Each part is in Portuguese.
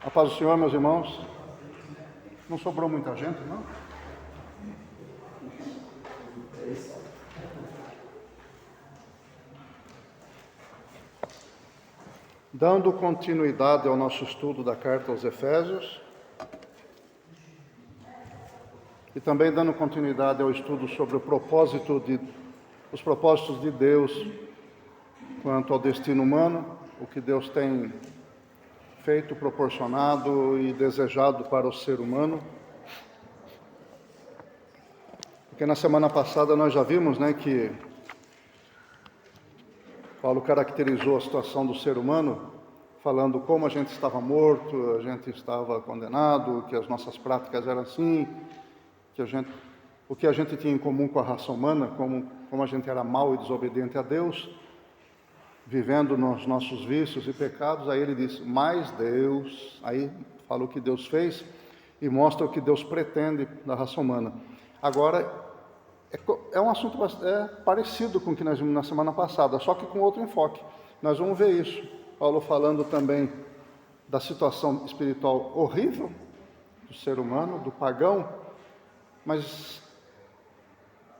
A paz do Senhor, meus irmãos. Não sobrou muita gente, não? Dando continuidade ao nosso estudo da carta aos Efésios, e também dando continuidade ao estudo sobre os propósitos de Deus quanto ao destino humano, o que Deus tem feito, proporcionado e desejado para o ser humano. Porque na semana passada nós já vimos, que Paulo caracterizou a situação do ser humano, falando como a gente estava morto, a gente estava condenado, que as nossas práticas eram assim, o que a gente tinha em comum com a raça humana, como a gente era mau e desobediente a Deus, vivendo nos nossos vícios e pecados. Aí ele diz, mas Deus, aí fala o que Deus fez e mostra o que Deus pretende da raça humana. Agora, é um assunto parecido com o que nós vimos na semana passada, só que com outro enfoque. Nós vamos ver isso. Paulo falando também da situação espiritual horrível do ser humano, do pagão, mas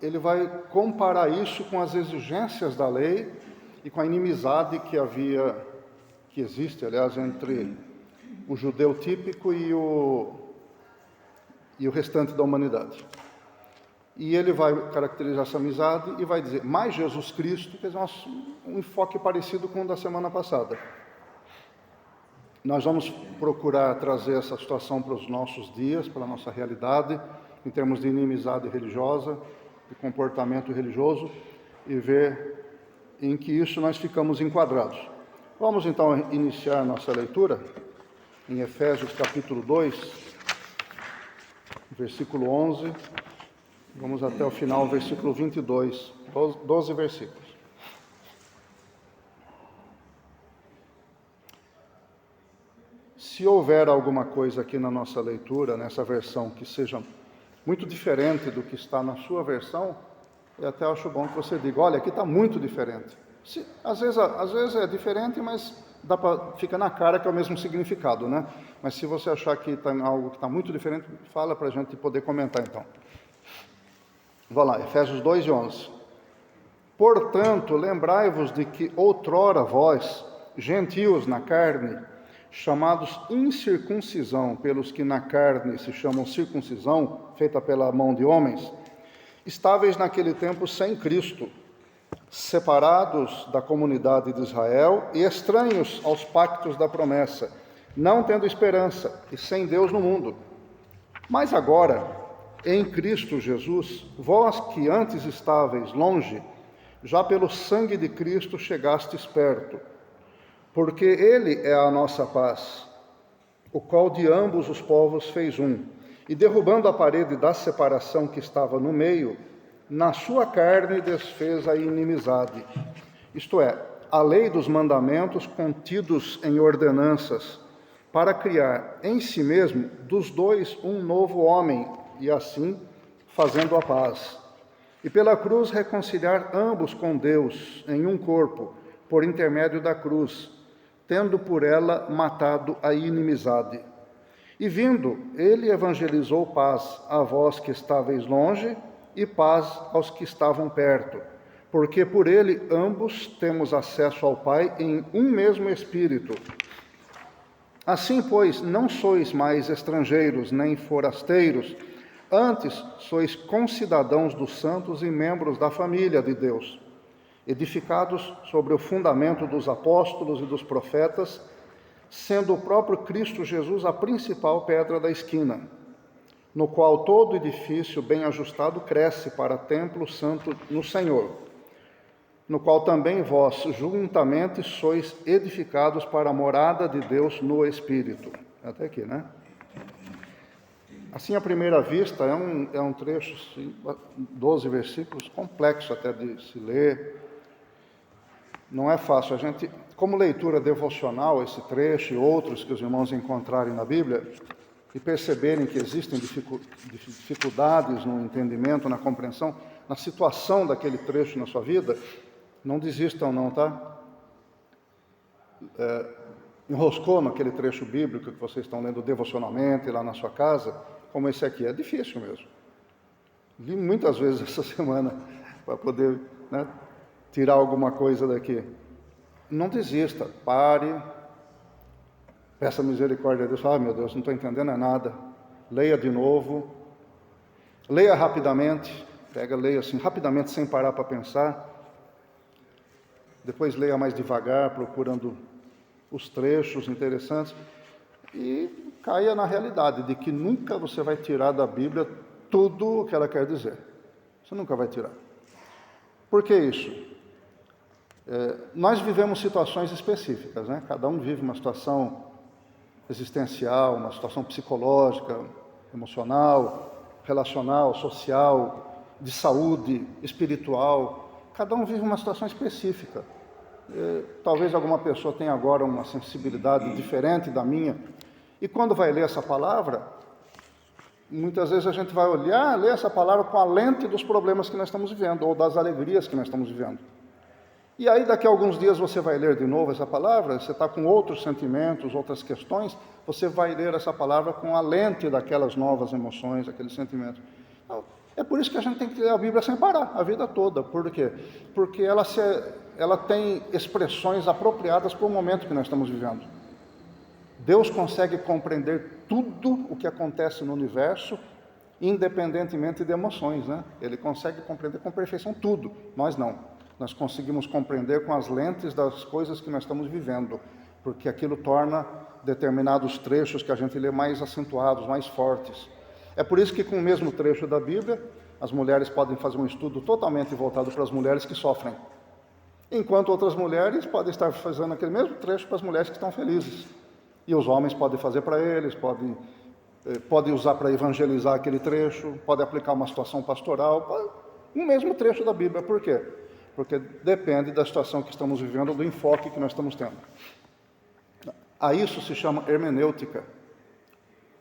ele vai comparar isso com as exigências da lei e com a inimizade que existe, aliás, entre o judeu típico e o restante da humanidade. E ele vai caracterizar essa amizade e vai dizer, mas Jesus Cristo, que é um enfoque parecido com o da semana passada. Nós vamos procurar trazer essa situação para os nossos dias, para a nossa realidade, em termos de inimizade religiosa, de comportamento religioso, e ver em que isso nós ficamos enquadrados. Vamos então iniciar nossa leitura em Efésios capítulo 2, versículo 11, vamos até o final, versículo 22, 12 versículos. Se houver alguma coisa aqui na nossa leitura, nessa versão, que seja muito diferente do que está na sua versão, eu até acho bom que você diga, olha, aqui está muito diferente. Às vezes é diferente, mas fica na cara que é o mesmo significado, Mas se você achar que está algo que está muito diferente, fala para a gente poder comentar então. Vamos lá, Efésios 2 e 11. Portanto, lembrai-vos de que outrora vós, gentios na carne, chamados incircuncisão pelos que na carne se chamam circuncisão, feita pela mão de homens, estáveis naquele tempo sem Cristo, separados da comunidade de Israel e estranhos aos pactos da promessa, não tendo esperança e sem Deus no mundo. Mas agora, em Cristo Jesus, vós que antes estáveis longe, já pelo sangue de Cristo chegastes perto, porque Ele é a nossa paz, o qual de ambos os povos fez um, e derrubando a parede da separação que estava no meio, na sua carne desfez a inimizade, isto é, a lei dos mandamentos contidos em ordenanças, para criar em si mesmo dos dois um novo homem, e assim fazendo a paz. E pela cruz reconciliar ambos com Deus em um corpo, por intermédio da cruz, tendo por ela matado a inimizade. E vindo, ele evangelizou paz a vós que estáveis longe, e paz aos que estavam perto, porque por ele ambos temos acesso ao Pai em um mesmo Espírito. Assim, pois, não sois mais estrangeiros nem forasteiros, antes sois concidadãos dos santos e membros da família de Deus, edificados sobre o fundamento dos apóstolos e dos profetas, sendo o próprio Cristo Jesus a principal pedra da esquina, no qual todo edifício bem ajustado cresce para templo santo no Senhor, no qual também vós juntamente sois edificados para a morada de Deus no Espírito. Até aqui, Assim, à primeira vista, é um trecho, 12 versículos, complexo até de se ler. Não é fácil. A gente, como leitura devocional, esse trecho e outros que os irmãos encontrarem na Bíblia, e perceberem que existem dificuldades no entendimento, na compreensão, na situação daquele trecho na sua vida, não desistam não, tá? enroscou naquele trecho bíblico que vocês estão lendo devocionalmente lá na sua casa, como esse aqui. É difícil mesmo. Li muitas vezes essa semana para poder, né, tirar alguma coisa daqui. Não desista, pare, peça misericórdia a Deus. Meu Deus, não estou entendendo nada. Leia de novo, leia rapidamente, leia assim rapidamente sem parar para pensar. Depois leia mais devagar, procurando os trechos interessantes e caia na realidade de que nunca você vai tirar da Bíblia tudo o que ela quer dizer. Você nunca vai tirar. Por que isso? Nós vivemos situações específicas, né? Cada um vive uma situação existencial, uma situação psicológica, emocional, relacional, social, de saúde, espiritual. Cada um vive uma situação específica. Talvez alguma pessoa tenha agora uma sensibilidade diferente da minha. E quando vai ler essa palavra, muitas vezes a gente vai ler essa palavra com a lente dos problemas que nós estamos vivendo, ou das alegrias que nós estamos vivendo. E aí daqui a alguns dias você vai ler de novo essa palavra, você está com outros sentimentos, outras questões, você vai ler essa palavra com a lente daquelas novas emoções, aqueles sentimentos. Então, é por isso que a gente tem que ler a Bíblia sem parar, a vida toda. Por quê? Porque ela tem expressões apropriadas para o momento que nós estamos vivendo. Deus consegue compreender tudo o que acontece no universo, independentemente de emoções, né? Ele consegue compreender com perfeição tudo, nós não. Nós conseguimos compreender com as lentes das coisas que nós estamos vivendo, porque aquilo torna determinados trechos que a gente lê mais acentuados, mais fortes. É por isso que com o mesmo trecho da Bíblia, as mulheres podem fazer um estudo totalmente voltado para as mulheres que sofrem, enquanto outras mulheres podem estar fazendo aquele mesmo trecho para as mulheres que estão felizes. E os homens podem fazer para eles, podem usar para evangelizar aquele trecho, podem aplicar uma situação pastoral, o mesmo trecho da Bíblia. Por quê? Porque depende da situação que estamos vivendo, do enfoque que nós estamos tendo. A isso se chama hermenêutica.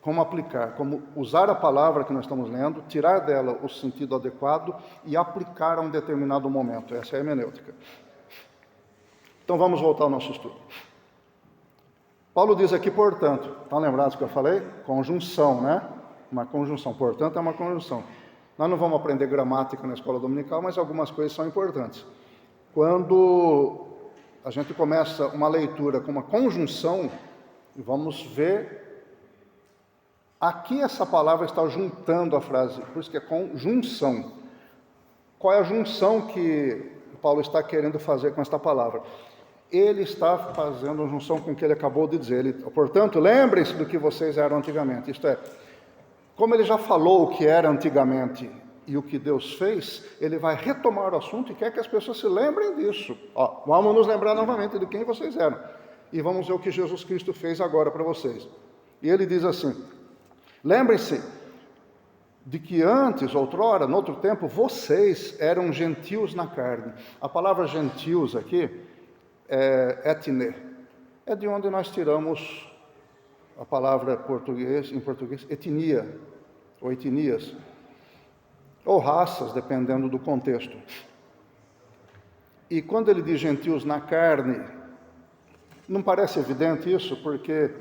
Como aplicar, como usar a palavra que nós estamos lendo, tirar dela o sentido adequado e aplicar a um determinado momento. Essa é a hermenêutica. Então vamos voltar ao nosso estudo. Paulo diz aqui, portanto, estão lembrados que eu falei? Conjunção, né? Uma conjunção, portanto é uma conjunção. Nós não vamos aprender gramática na escola dominical, mas algumas coisas são importantes. Quando a gente começa uma leitura com uma conjunção, vamos ver, aqui essa palavra está juntando a frase, por isso que é conjunção. Qual é a junção que Paulo está querendo fazer com esta palavra? Ele está fazendo uma junção com o que ele acabou de dizer. Portanto, lembrem-se do que vocês eram antigamente. Isto é, como ele já falou o que era antigamente e o que Deus fez, ele vai retomar o assunto e quer que as pessoas se lembrem disso. Vamos nos lembrar novamente de quem vocês eram. E vamos ver o que Jesus Cristo fez agora para vocês. E ele diz assim, lembrem-se de que antes, outrora, no outro tempo, vocês eram gentios na carne. A palavra gentios aqui é etne. É de onde nós tiramos a palavra em português, etnia, ou etnias, ou raças, dependendo do contexto. E quando ele diz gentios na carne, não parece evidente isso? Porque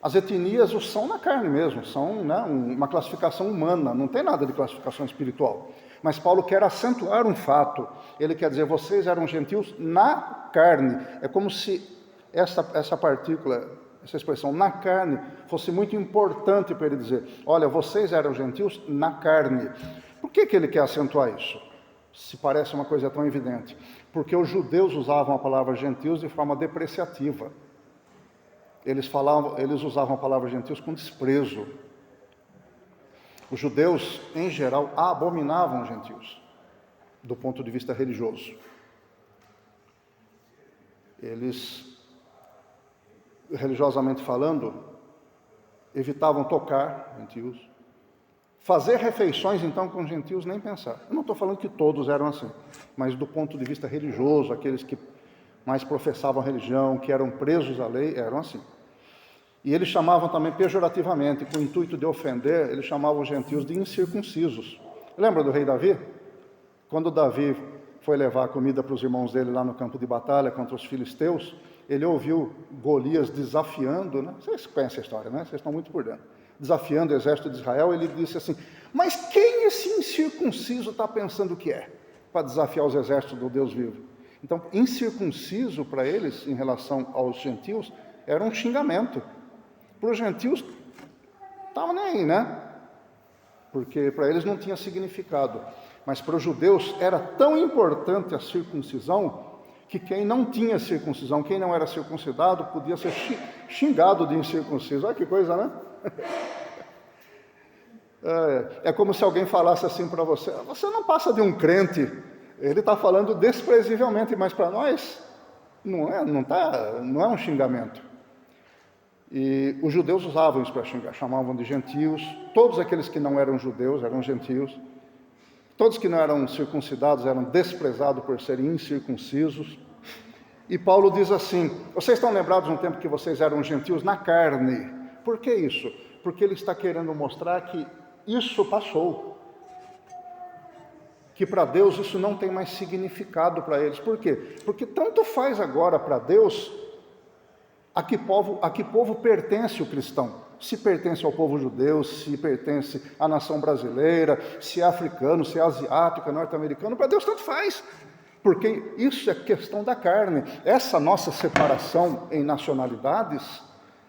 as etnias são na carne mesmo, são, né, uma classificação humana, não tem nada de classificação espiritual. Mas Paulo quer acentuar um fato, ele quer dizer, vocês eram gentios na carne. É como se essa partícula, essa expressão na carne, fosse muito importante para ele dizer, olha, vocês eram gentios na carne. Por que ele quer acentuar isso? Se parece uma coisa tão evidente. Porque os judeus usavam a palavra gentios de forma depreciativa. Eles usavam a palavra gentios com desprezo. Os judeus, em geral, abominavam os gentios, do ponto de vista religioso. Eles, religiosamente falando, evitavam tocar gentios. Fazer refeições, então, com gentios, nem pensar. Eu não estou falando que todos eram assim, mas do ponto de vista religioso, aqueles que mais professavam a religião, que eram presos à lei, eram assim. E eles chamavam também pejorativamente, com o intuito de ofender, eles chamavam os gentios de incircuncisos. Lembra do rei Davi? Quando Davi foi levar comida para os irmãos dele lá no campo de batalha contra os filisteus, ele ouviu Golias desafiando, né? Vocês conhecem a história, né? Vocês estão muito por dentro. Desafiando o exército de Israel, ele disse assim: mas quem esse incircunciso está pensando que é para desafiar os exércitos do Deus vivo? Então, incircunciso para eles, em relação aos gentios, era um xingamento. Para os gentios, estava nem aí, né? Porque para eles não tinha significado. Mas para os judeus era tão importante a circuncisão que quem não tinha circuncisão, quem não era circuncidado, podia ser xingado de incircunciso. Olha que coisa, né? É como se alguém falasse assim para você: você não passa de um crente. Ele está falando desprezivelmente, mas para nós não é um xingamento. E os judeus usavam isso para xingar, chamavam de gentios. Todos aqueles que não eram judeus eram gentios. Todos que não eram circuncidados eram desprezados por serem incircuncisos. E Paulo diz assim: vocês estão lembrados de um tempo que vocês eram gentios na carne. Por que isso? Porque ele está querendo mostrar que isso passou. Que para Deus isso não tem mais significado para eles. Por quê? Porque tanto faz agora para Deus a que povo pertence o cristão. Se pertence ao povo judeu, se pertence à nação brasileira, se é africano, se é asiático, norte-americano, para Deus tanto faz. Porque isso é questão da carne. Essa nossa separação em nacionalidades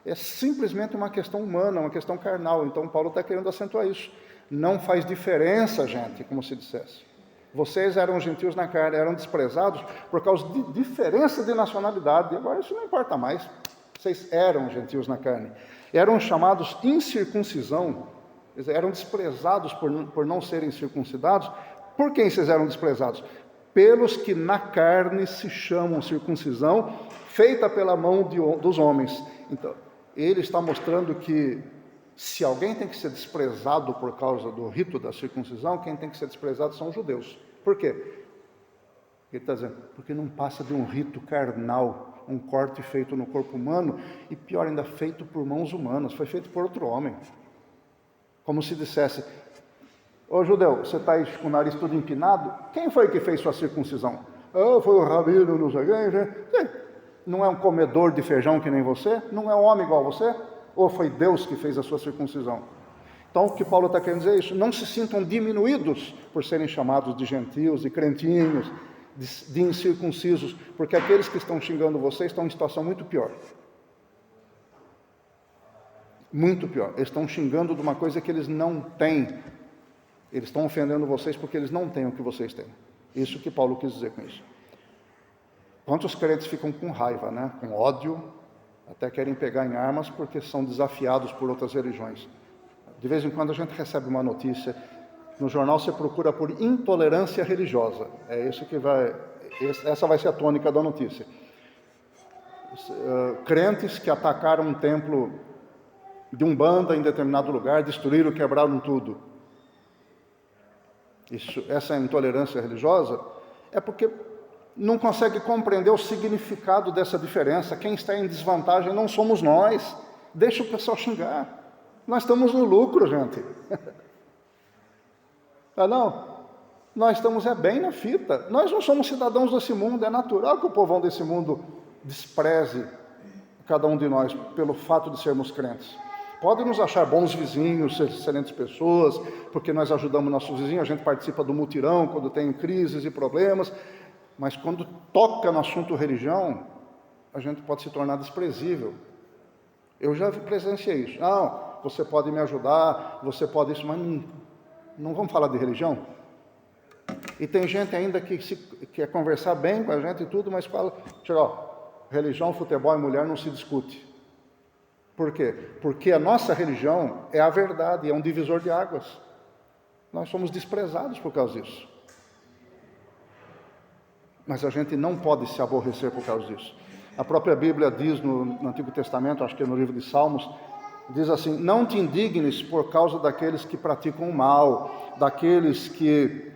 é simplesmente uma questão humana, uma questão carnal. Então Paulo está querendo acentuar isso. Não faz diferença, gente, como se dissesse. Vocês eram gentios na carne, eram desprezados por causa de diferença de nacionalidade. Agora isso não importa mais. Vocês eram gentios na carne. Eram chamados incircuncisão. Eram desprezados por não serem circuncidados. Por quem vocês eram desprezados? Pelos que na carne se chamam circuncisão, feita pela mão dos homens. Então, ele está mostrando que se alguém tem que ser desprezado por causa do rito da circuncisão, quem tem que ser desprezado são os judeus. Por quê? Ele está dizendo, porque não passa de um rito carnal, um corte feito no corpo humano, e pior ainda, feito por mãos humanas, foi feito por outro homem. Como se dissesse: ô judeu, você está aí com o nariz tudo empinado? Quem foi que fez sua circuncisão? Foi o rabino, não sei quem. Não é um comedor de feijão que nem você? Não é um homem igual a você? Ou foi Deus que fez a sua circuncisão? Então, o que Paulo está querendo dizer é isso: não se sintam diminuídos por serem chamados de gentios, de crentinhos, de incircuncisos, porque aqueles que estão xingando vocês estão em situação muito pior. Muito pior. Eles estão xingando de uma coisa que eles não têm. Eles estão ofendendo vocês porque eles não têm o que vocês têm. Isso que Paulo quis dizer com isso. Quantos crentes ficam com raiva, né? Com ódio, até querem pegar em armas porque são desafiados por outras religiões. De vez em quando a gente recebe uma notícia, no jornal você procura por intolerância religiosa. É isso que essa vai ser a tônica da notícia. Crentes que atacaram um templo de Umbanda em determinado lugar, destruíram, quebraram tudo. Essa intolerância religiosa é porque não consegue compreender o significado dessa diferença. Quem está em desvantagem não somos nós. Deixa o pessoal xingar. Nós estamos no lucro, gente. Não? Nós estamos bem na fita. Nós não somos cidadãos desse mundo. É natural que o povão desse mundo despreze cada um de nós pelo fato de sermos crentes. Podem nos achar bons vizinhos, excelentes pessoas, porque nós ajudamos nossos vizinhos, a gente participa do mutirão quando tem crises e problemas, mas quando toca no assunto religião, a gente pode se tornar desprezível. Eu já presenciei isso. Não, você pode me ajudar, você pode isso, mas não vamos falar de religião? E tem gente ainda que quer conversar bem com a gente e tudo, mas fala, religião, futebol e mulher não se discute. Por quê? Porque a nossa religião é a verdade, é um divisor de águas. Nós somos desprezados por causa disso. Mas a gente não pode se aborrecer por causa disso. A própria Bíblia diz no Antigo Testamento, acho que é no livro de Salmos, diz assim: não te indignes por causa daqueles que praticam o mal, daqueles que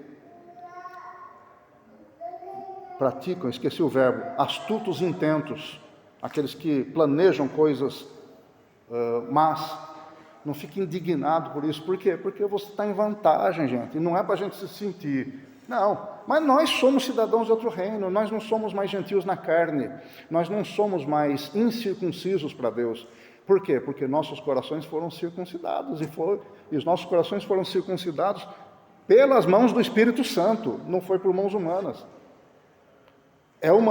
praticam, esqueci o verbo, astutos intentos, aqueles que planejam coisas mas não fique indignado por isso. Por quê? Porque você está em vantagem, gente. E não é para a gente se sentir. Não, Mas nós somos cidadãos de outro reino, nós não somos mais gentios na carne, nós não somos mais incircuncisos para Deus. Por quê? Porque nossos corações foram circuncidados, e os nossos corações foram circuncidados pelas mãos do Espírito Santo, não foi por mãos humanas. É um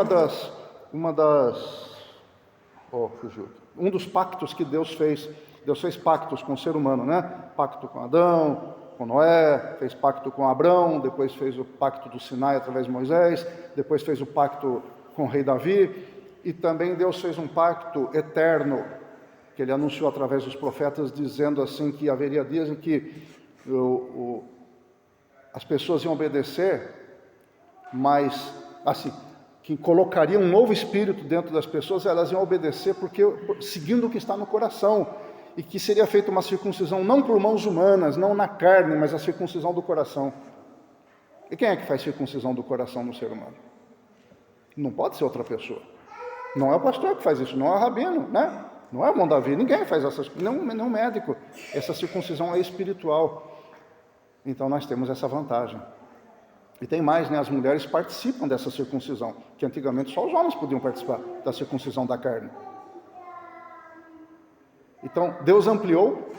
dos pactos que Deus fez. Deus fez pactos com o ser humano, né? Pacto com Adão, com Noé, fez pacto com Abrão, depois fez o pacto do Sinai através de Moisés, depois fez o pacto com o rei Davi, e também Deus fez um pacto eterno, que ele anunciou através dos profetas, dizendo assim que haveria dias em que as pessoas iam obedecer, mas assim, que colocaria um novo espírito dentro das pessoas, elas iam obedecer seguindo o que está no coração, e que seria feita uma circuncisão não por mãos humanas, não na carne, mas a circuncisão do coração. E quem é que faz circuncisão do coração no ser humano? Não pode ser outra pessoa. Não é o pastor que faz isso, não é o rabino, né? Não é o irmão Davi, ninguém faz essas coisas, não médico. Essa circuncisão é espiritual. Então nós temos essa vantagem. E tem mais, né? As mulheres participam dessa circuncisão, que antigamente só os homens podiam participar da circuncisão da carne. Então, Deus ampliou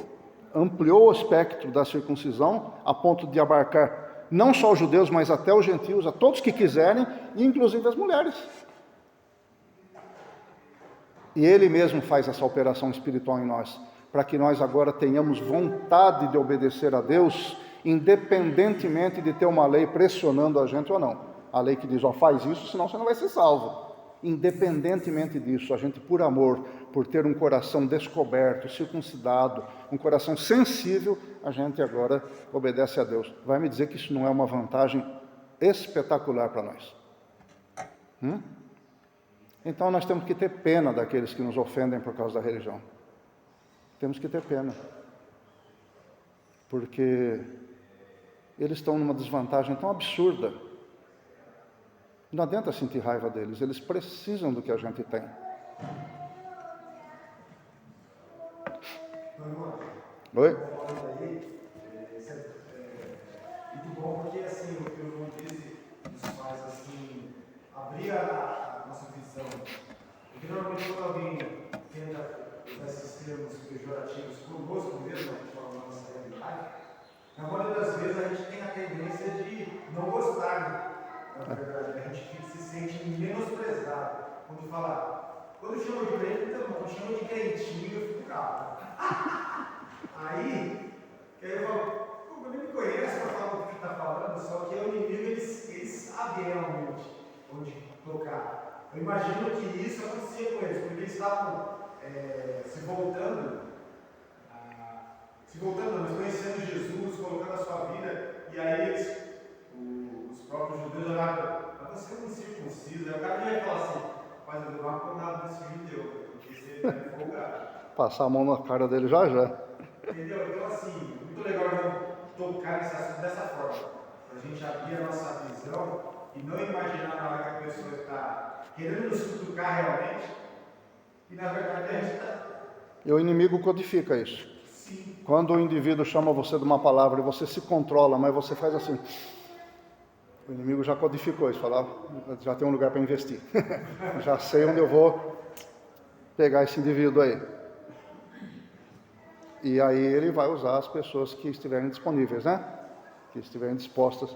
o espectro da circuncisão a ponto de abarcar não só os judeus, mas até os gentios, a todos que quiserem, e inclusive as mulheres. E Ele mesmo faz essa operação espiritual em nós, para que nós agora tenhamos vontade de obedecer a Deus, independentemente de ter uma lei pressionando a gente ou não. A lei que diz, faz isso, senão você não vai ser salvo. Independentemente disso, a gente, por amor, por ter um coração descoberto, circuncidado, um coração sensível, a gente agora obedece a Deus. Vai me dizer que isso não é uma vantagem espetacular para nós? Então nós temos que ter pena daqueles que nos ofendem por causa da religião. Temos que ter pena. Porque eles estão numa desvantagem tão absurda. Não adianta sentir raiva deles, eles precisam do que a gente tem. Oi? Muito bom, porque assim, o que o irmão disse nos faz assim, abrir a nossa visão. Porque normalmente quando alguém tenta usar esses termos pejorativos conosco mesmo, a gente fala da nossa realidade, na maioria das vezes a gente tem a tendência de não gostar, né? Na verdade, a gente se sente menosprezado. Quando chama de crente, então, quando chama de crentinho, eu fico bravo. Aí eu falo, ele me conhece para falar o que está falando, só que o inimigo, ele sabe realmente onde tocar. Eu imagino que isso acontecia com eles, porque eles estavam se voltando, mas conhecendo Jesus, colocando a sua vida, e aí os próprios judeus olhavam, mas você é um circunciso. Aí o cara ia falar assim, rapaz, eu não vou nada desse filho teu, porque você é folgado. Passar a mão na cara dele já. Entendeu? Então, assim, muito legal tocar nesse assunto dessa forma, para a gente abrir a nossa visão e não imaginar na hora que a pessoa está querendo nos cutucar realmente, e na verdade a gente está. E o inimigo codifica isso. Sim. Quando o indivíduo chama você de uma palavra e você se controla, mas você faz assim, o inimigo já codificou isso, fala, já tem um lugar para investir, já sei onde eu vou pegar esse indivíduo aí. E aí ele vai usar as pessoas que estiverem disponíveis, né? Que estiverem dispostas.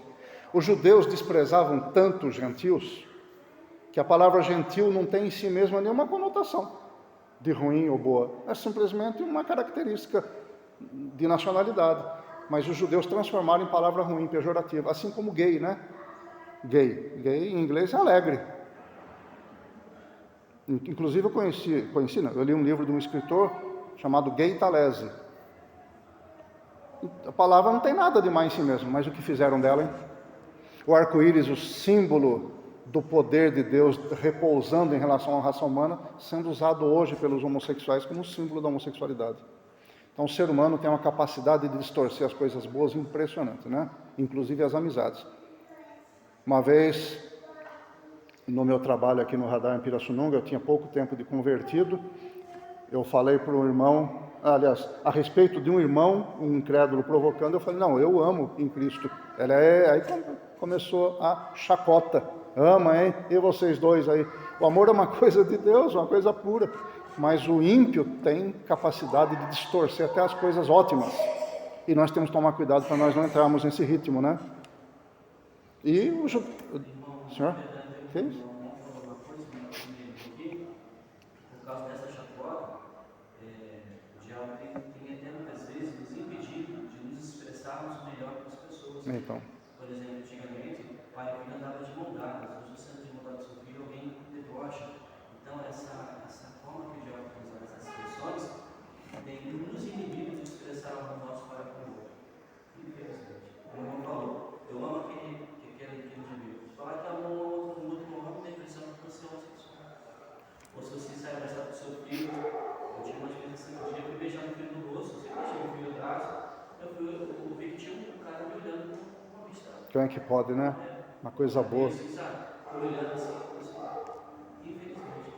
Os judeus desprezavam tanto os gentios, que a palavra gentil não tem em si mesma nenhuma conotação de ruim ou boa. É simplesmente uma característica de nacionalidade. Mas os judeus transformaram em palavra ruim, pejorativa. Assim como gay, né? Gay em inglês é alegre. Inclusive eu li um livro de um escritor chamado Gay Talese. A palavra não tem nada de má em si mesmo, mas o que fizeram dela, hein? O arco-íris, o símbolo do poder de Deus repousando em relação à raça humana, sendo usado hoje pelos homossexuais como símbolo da homossexualidade. Então o ser humano tem uma capacidade de distorcer as coisas boas impressionante, né? Inclusive as amizades. Uma vez, no meu trabalho aqui no Radar em Pirassununga, eu tinha pouco tempo de convertido, eu falei para o irmão aliás, a respeito de um irmão, um incrédulo provocando, eu falei, não, eu amo em Cristo. Aí começou a chacota. Ama, hein? E vocês dois aí? O amor é uma coisa de Deus, uma coisa pura. Mas o ímpio tem capacidade de distorcer até as coisas ótimas. E nós temos que tomar cuidado para nós não entrarmos nesse ritmo, né? E o senhor? Que é isso? Por causa dessa chacota, o diabo tem até muitas vezes nos impedido de nos expressarmos melhor com as pessoas. Então. Por exemplo, antigamente, o pai e filho andava de mão dadas, hoje você anda de mão dada com seu filho, alguém debocha. Então, essa forma que o diabo tem usado essas expressões tem nos inibido de expressar o nosso pai com o outro. Infelizmente. O irmão falou, eu amo aquele indivíduo. Se falar que amou um outro irmão, não tem pressão de você homossexual. Ou se você sai abraçado com seu filho, eu tinha uma experiência um dia, eu fui beijar meu filho no rosto, você deixei meu filho atrás, eu vi que tinha um cara me olhando com uma vista. Quem é que pode, né? Uma coisa boa. Olhando assim, infelizmente.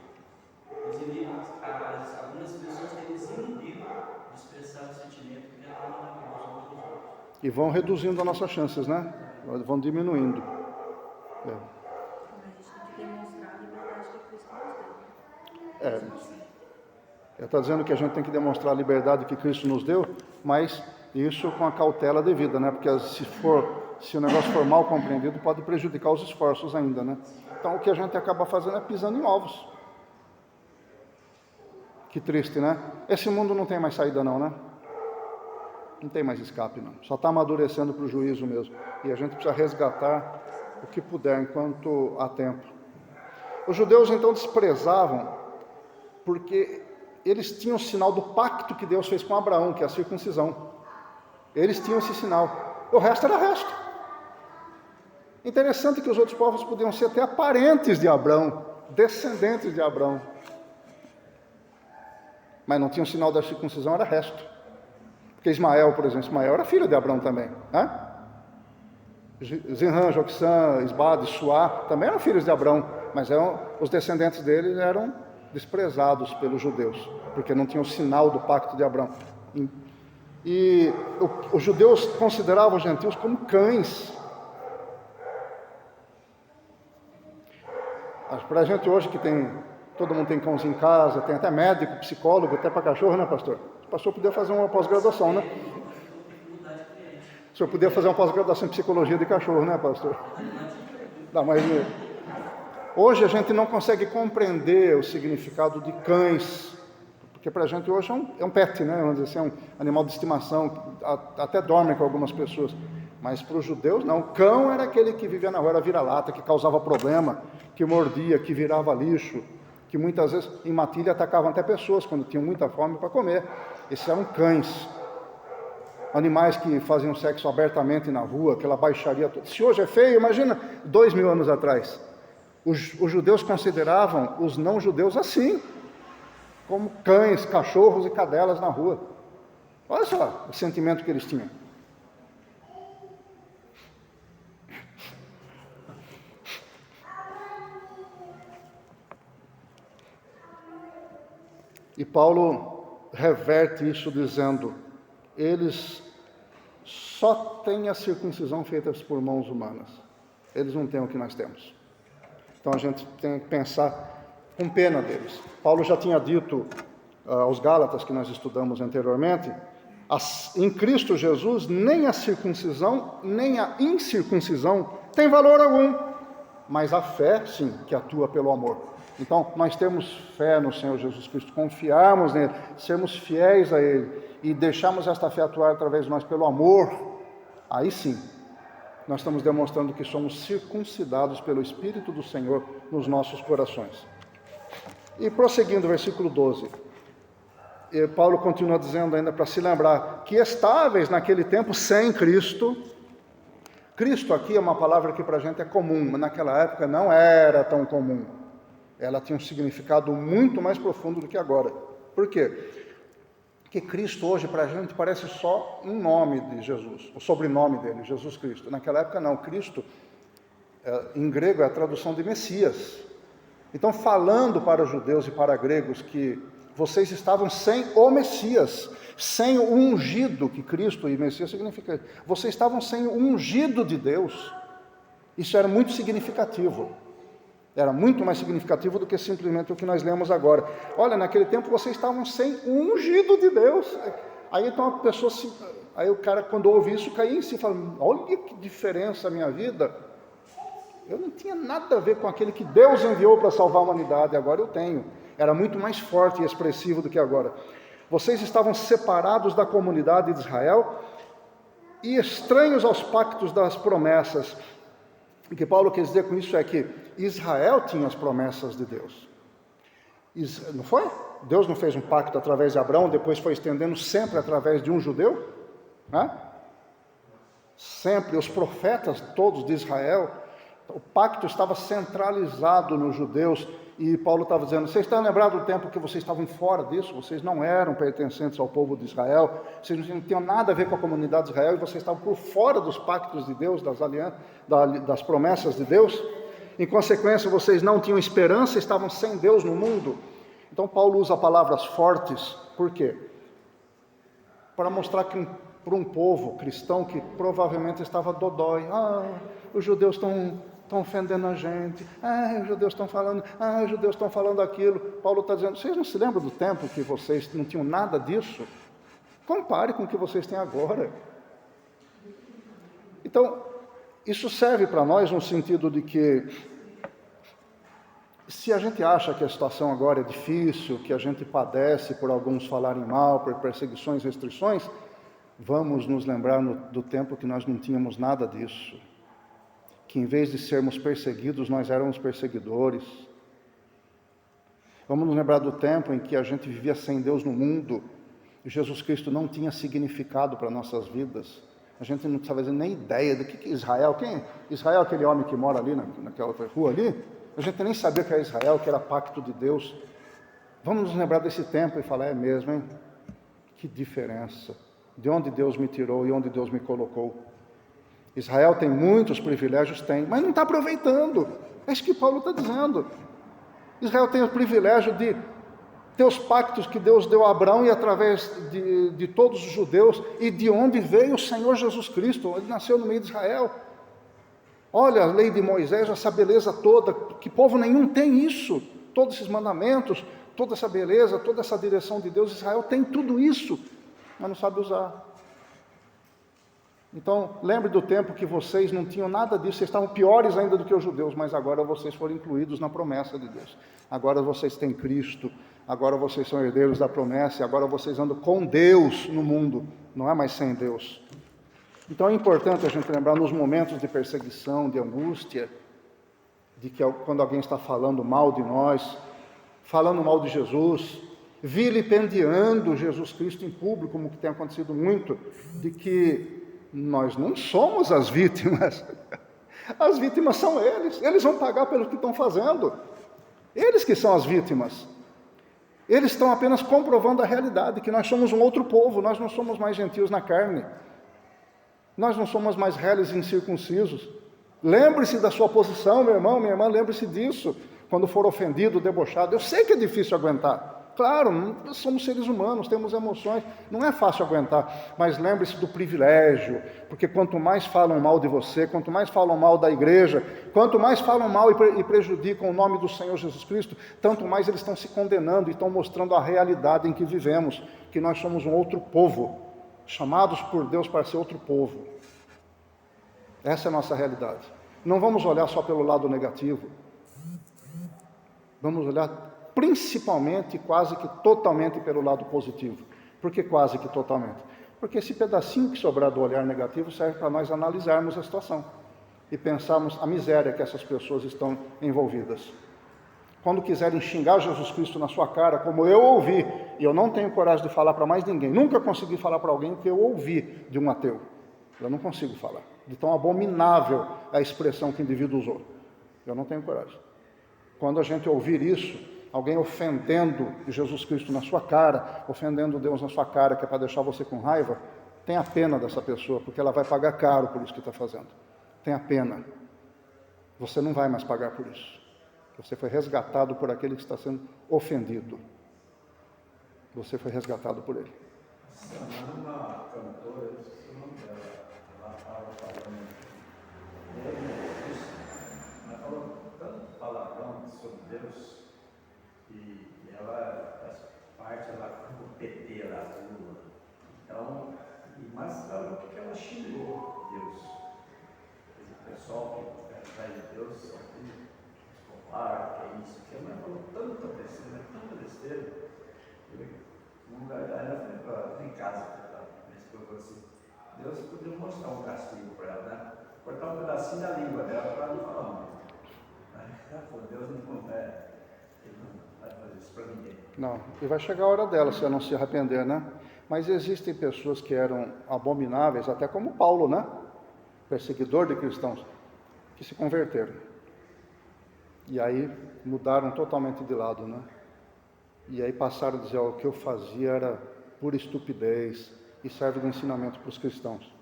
Algumas pessoas têm desinibido de expressar o sentimento que é tão maravilhoso dos outros. E vão reduzindo as nossas chances, né? Vão diminuindo. A gente tem que demonstrar a liberdade que Cristo nos deu. Ele está dizendo que a gente tem que demonstrar a liberdade que Cristo nos deu, mas isso com a cautela devida, né? Porque se o negócio for mal compreendido, pode prejudicar os esforços ainda, né? Então o que a gente acaba fazendo é pisando em ovos. Que triste, né? Esse mundo não tem mais saída não, né? Não tem mais escape não. Só está amadurecendo para o juízo mesmo. E a gente precisa resgatar o que puder enquanto há tempo. Os judeus então desprezavam, porque eles tinham o sinal do pacto que Deus fez com Abraão, que é a circuncisão. Eles tinham esse sinal. O resto era resto. Interessante que os outros povos podiam ser até parentes de Abraão, descendentes de Abraão. Mas não tinha o sinal da circuncisão, era resto. Porque Ismael, por exemplo, Ismael era filho de Abraão também. Né? Zinran, Joxã, Isbade, Suá, também eram filhos de Abraão. Mas os descendentes deles eram desprezados pelos judeus, porque não tinham o sinal do pacto de Abraão. E os judeus consideravam os gentios como cães. Para a gente hoje que todo mundo tem cãozinho em casa, tem até médico, psicólogo, até para cachorro, né, pastor? O pastor podia fazer uma pós-graduação, né? O senhor podia fazer uma pós-graduação em psicologia de cachorro, né, pastor? Não, mas hoje a gente não consegue compreender o significado de cães, porque para a gente hoje é um pet, né? Vamos dizer assim, é um animal de estimação, até dorme com algumas pessoas. Mas para os judeus, não. O cão era aquele que vivia na rua, era vira-lata, que causava problema, que mordia, que virava lixo, que muitas vezes em matilha atacavam até pessoas quando tinham muita fome para comer. Esses eram cães. Animais que faziam sexo abertamente na rua, aquela baixaria toda. Se hoje é feio, imagina 2000 anos atrás. Os judeus consideravam os não-judeus assim, como cães, cachorros e cadelas na rua. Olha só o sentimento que eles tinham. E Paulo reverte isso dizendo, eles só têm a circuncisão feita por mãos humanas. Eles não têm o que nós temos. Então a gente tem que pensar com pena deles. Paulo já tinha dito aos Gálatas, que nós estudamos anteriormente, em Cristo Jesus, nem a circuncisão, nem a incircuncisão tem valor algum. Mas a fé, sim, que atua pelo amor. Então, nós temos fé no Senhor Jesus Cristo, confiarmos nele, sermos fiéis a Ele e deixarmos esta fé atuar através de nós pelo amor, aí sim, nós estamos demonstrando que somos circuncidados pelo Espírito do Senhor nos nossos corações. E prosseguindo, versículo 12, Paulo continua dizendo ainda para se lembrar que estáveis naquele tempo sem Cristo. Cristo aqui é uma palavra que para a gente é comum, mas naquela época não era tão comum. Ela tinha um significado muito mais profundo do que agora. Por quê? Porque Cristo hoje para a gente parece só um nome de Jesus, o sobrenome dele, Jesus Cristo. Naquela época não, Cristo, em grego é a tradução de Messias. Então falando para os judeus e para gregos que vocês estavam sem o Messias, sem o ungido, que Cristo e Messias significa. Vocês estavam sem o ungido de Deus. Isso era muito significativo. Era muito mais significativo do que simplesmente o que nós lemos agora. Olha, naquele tempo vocês estavam sem o ungido de Deus. Aí então a pessoa aí o cara, quando ouve isso, cai em si e fala: olha que diferença a minha vida. Eu não tinha nada a ver com aquele que Deus enviou para salvar a humanidade, agora eu tenho. Era muito mais forte e expressivo do que agora. Vocês estavam separados da comunidade de Israel e estranhos aos pactos das promessas. O que Paulo quer dizer com isso é que Israel tinha as promessas de Deus. Não foi? Deus não fez um pacto através de Abraão, depois foi estendendo sempre através de um judeu? Sempre, os profetas todos de Israel, o pacto estava centralizado nos judeus, e Paulo estava dizendo: vocês estão lembrados do tempo que vocês estavam fora disso? Vocês não eram pertencentes ao povo de Israel, vocês não tinham nada a ver com a comunidade de Israel, e vocês estavam por fora dos pactos de Deus, das alianças, das promessas de Deus. Em consequência, vocês não tinham esperança, estavam sem Deus no mundo. Então Paulo usa palavras fortes, por quê? Para mostrar que para um povo cristão que provavelmente estava dodói: os judeus estão ofendendo a gente, os judeus estão falando aquilo. Paulo está dizendo: vocês não se lembram do tempo que vocês não tinham nada disso? Compare com o que vocês têm agora. Então, isso serve para nós no sentido de que, se a gente acha que a situação agora é difícil, que a gente padece por alguns falarem mal, por perseguições, restrições, vamos nos lembrar do tempo que nós não tínhamos nada disso. Que em vez de sermos perseguidos, nós éramos perseguidores. Vamos nos lembrar do tempo em que a gente vivia sem Deus no mundo, e Jesus Cristo não tinha significado para nossas vidas. A gente não estava fazendo nem ideia do que Israel, Israel, aquele homem que mora ali naquela outra rua ali, a gente nem sabia que era Israel, que era pacto de Deus. Vamos nos lembrar desse tempo e falar: é mesmo, hein? Que diferença, de onde Deus me tirou e onde Deus me colocou. Israel tem muitos privilégios, mas não está aproveitando. É isso que Paulo está dizendo. Israel tem o privilégio de ter os pactos que Deus deu a Abraão e através de todos os judeus, e de onde veio o Senhor Jesus Cristo. Ele nasceu no meio de Israel. Olha a lei de Moisés, essa beleza toda, que povo nenhum tem isso. Todos esses mandamentos, toda essa beleza, toda essa direção de Deus. Israel tem tudo isso, mas não sabe usar. Então, lembre do tempo que vocês não tinham nada disso, vocês estavam piores ainda do que os judeus, mas agora vocês foram incluídos na promessa de Deus. Agora vocês têm Cristo, agora vocês são herdeiros da promessa, e agora vocês andam com Deus no mundo, não é mais sem Deus. Então é importante a gente lembrar nos momentos de perseguição, de angústia, de que quando alguém está falando mal de nós, falando mal de Jesus, vilipendiando Jesus Cristo em público, como que tem acontecido muito, de que nós não somos as vítimas. As vítimas são eles vão pagar pelo que estão fazendo. Eles que são as vítimas. Eles estão apenas comprovando a realidade, que nós somos um outro povo, nós não somos mais gentios na carne. Nós não somos mais reles incircuncisos. Lembre-se da sua posição, meu irmão, minha irmã, lembre-se disso, quando for ofendido, debochado. Eu sei que é difícil aguentar. Claro, somos seres humanos, temos emoções, não é fácil aguentar, mas lembre-se do privilégio, porque quanto mais falam mal de você, quanto mais falam mal da igreja, quanto mais falam mal e prejudicam o nome do Senhor Jesus Cristo, tanto mais eles estão se condenando e estão mostrando a realidade em que vivemos, que nós somos um outro povo, chamados por Deus para ser outro povo. Essa é a nossa realidade. Não vamos olhar só pelo lado negativo, vamos olhar principalmente, quase que totalmente pelo lado positivo. Por que quase que totalmente? Porque esse pedacinho que sobrar do olhar negativo serve para nós analisarmos a situação e pensarmos a miséria que essas pessoas estão envolvidas. Quando quiserem xingar Jesus Cristo na sua cara, como eu ouvi, e eu não tenho coragem de falar para mais ninguém, nunca consegui falar para alguém o que eu ouvi de um ateu. Eu não consigo falar, de tão abominável a expressão que o indivíduo usou. Eu não tenho coragem. Quando a gente ouvir isso, alguém ofendendo Jesus Cristo na sua cara, ofendendo Deus na sua cara, que é para deixar você com raiva, tenha pena dessa pessoa, porque ela vai pagar caro por isso que está fazendo. Tenha pena. Você não vai mais pagar por isso. Você foi resgatado por aquele que está sendo ofendido. Você foi resgatado por Ele. Uma cantora, eu esqueci o nome dela, ela estava falando, ela falou tanto palavrão sobre Deus, e ela, as partes, ela como PT lá, Lula. Então, mas claro que ela xingou Deus. O pessoal que atrás de Deus são tudo escolar, que é isso, que ela falou tanta besteira. Aí ela foi em casa, minha esposa assim, Deus podia mostrar um castigo para ela, né? Cortar um pedacinho da língua dela para ela não falar muito. Aí ela falou, Deus não vai fazer isso para ninguém. Não, e vai chegar a hora dela, se ela não se arrepender, né? Mas existem pessoas que eram abomináveis, até como Paulo, né? Perseguidor de cristãos, que se converteram. E aí mudaram totalmente de lado, né? E aí passaram a dizer, o que eu fazia era pura estupidez, e serve de ensinamento para os cristãos.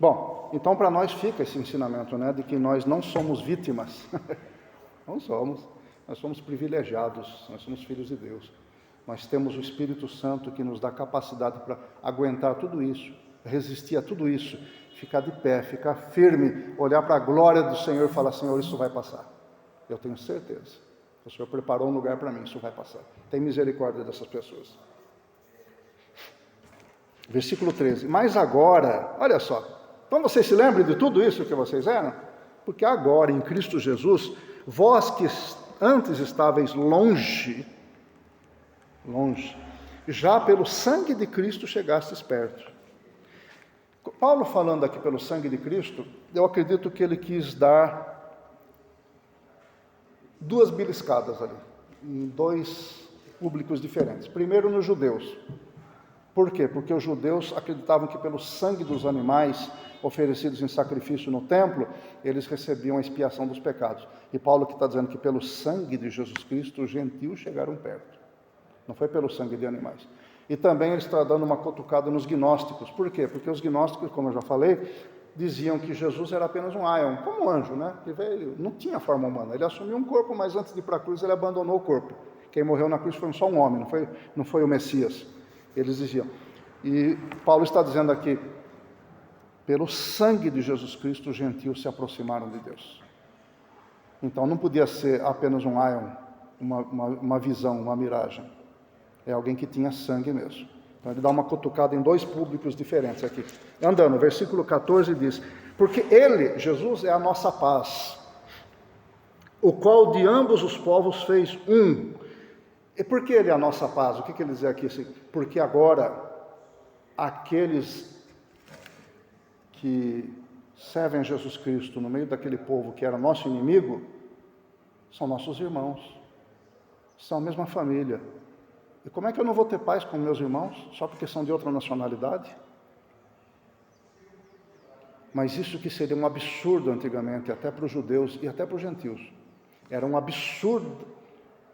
Bom, então para nós fica esse ensinamento, né? De que nós não somos vítimas. Não somos. Nós somos privilegiados, nós somos filhos de Deus. Nós temos o Espírito Santo que nos dá capacidade para aguentar tudo isso, resistir a tudo isso, ficar de pé, ficar firme, olhar para a glória do Senhor e falar, Senhor, isso vai passar. Eu tenho certeza. O Senhor preparou um lugar para mim, isso vai passar. Tem misericórdia dessas pessoas. Versículo 13. Mas agora, olha só, então vocês se lembram de tudo isso que vocês eram? Porque agora, em Cristo Jesus, vós que antes estáveis longe, já pelo sangue de Cristo chegastes perto. Paulo falando aqui pelo sangue de Cristo, eu acredito que ele quis dar duas beliscadas ali, em dois públicos diferentes. Primeiro nos judeus. Por quê? Porque os judeus acreditavam que pelo sangue dos animais oferecidos em sacrifício no templo, eles recebiam a expiação dos pecados. E Paulo que está dizendo que pelo sangue de Jesus Cristo, os gentios chegaram perto. Não foi pelo sangue de animais. E também ele está dando uma cutucada nos gnósticos. Por quê? Porque os gnósticos, como eu já falei, diziam que Jesus era apenas um aion, como um anjo, né? Que veio, não tinha forma humana. Ele assumiu um corpo, mas antes de ir para a cruz, ele abandonou o corpo. Quem morreu na cruz foi só um homem, não foi o Messias. Eles diziam. E Paulo está dizendo aqui, pelo sangue de Jesus Cristo, os gentios se aproximaram de Deus. Então não podia ser apenas um aion, uma visão, uma miragem. É alguém que tinha sangue mesmo. Então ele dá uma cutucada em dois públicos diferentes aqui. Andando, versículo 14 diz, porque ele, Jesus, é a nossa paz, o qual de ambos os povos fez um. E por que ele é a nossa paz? O que ele diz aqui? Porque agora, aqueles que servem a Jesus Cristo no meio daquele povo que era nosso inimigo, são nossos irmãos, são a mesma família. E como é que eu não vou ter paz com meus irmãos, só porque são de outra nacionalidade? Mas isso que seria um absurdo antigamente, até para os judeus e até para os gentios. Era um absurdo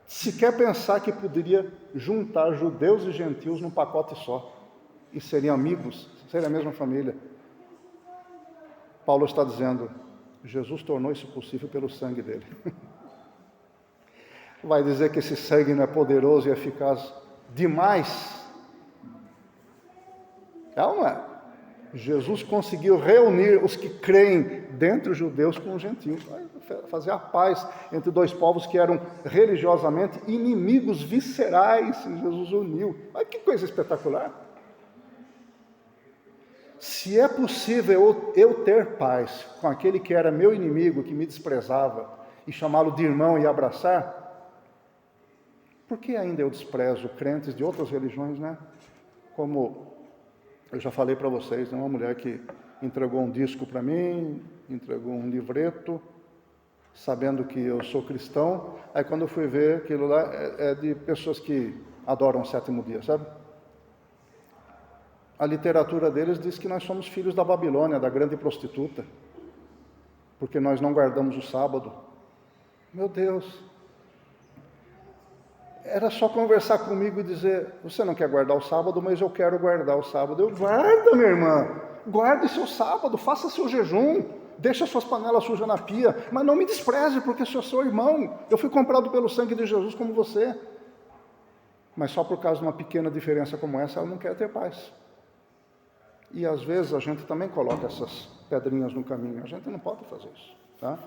sequer pensar que poderia juntar judeus e gentios num pacote só. E seriam amigos, seriam a mesma família. Paulo está dizendo, Jesus tornou isso possível pelo sangue dele. Vai dizer que esse sangue não é poderoso e eficaz demais? É ou não é? Jesus conseguiu reunir os que creem dentre os judeus com os gentios, fazer a paz entre dois povos que eram religiosamente inimigos viscerais. Jesus uniu. Olha que coisa espetacular! Se é possível eu ter paz com aquele que era meu inimigo, que me desprezava, e chamá-lo de irmão e abraçar, por que ainda eu desprezo crentes de outras religiões, né? Como eu já falei para vocês, né? Uma mulher que entregou um disco para mim, entregou um livreto, sabendo que eu sou cristão. Aí quando eu fui ver, aquilo lá é de pessoas que adoram o sétimo dia, sabe? A literatura deles diz que nós somos filhos da Babilônia, da grande prostituta, porque nós não guardamos o sábado. Meu Deus! Era só conversar comigo e dizer, você não quer guardar o sábado, mas eu quero guardar o sábado. Eu, guarda, minha irmã, guarde seu sábado, faça seu jejum, deixa suas panelas sujas na pia, mas não me despreze, porque sou seu irmão. Eu fui comprado pelo sangue de Jesus como você. Mas só por causa de uma pequena diferença como essa, ela não quer ter paz. E às vezes a gente também coloca essas pedrinhas no caminho. A gente não pode fazer isso, tá?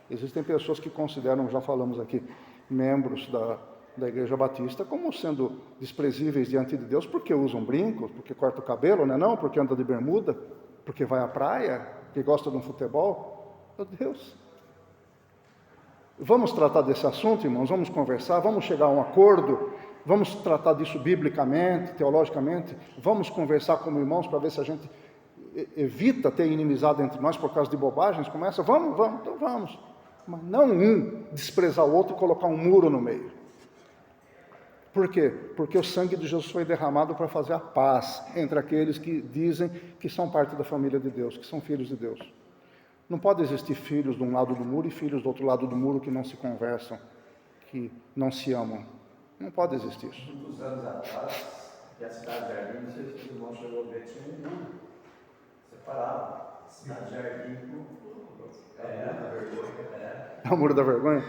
Existem pessoas que consideram, já falamos aqui, membros da Igreja Batista como sendo desprezíveis diante de Deus porque usam brincos, porque corta o cabelo, né? Não, porque anda de bermuda, porque vai à praia, porque gosta de um futebol. Meu Deus! Vamos tratar desse assunto, irmãos? Vamos conversar? Vamos chegar a um acordo? Vamos tratar disso biblicamente, teologicamente? Vamos conversar como irmãos para ver se a gente evita ter inimizade entre nós por causa de bobagens como essa? Vamos, então vamos. Mas não um desprezar o outro e colocar um muro no meio. Por quê? Porque o sangue de Jesus foi derramado para fazer a paz entre aqueles que dizem que são parte da família de Deus, que são filhos de Deus. Não pode existir filhos de um lado do muro e filhos do outro lado do muro que não se conversam, que não se amam. Não pode existir isso. Muitos anos atrás, aqui a cidade de Jardim, não sei se todo mundo chegou a ver, tinha um muro separado. Cidade de Jardim, É o muro da vergonha?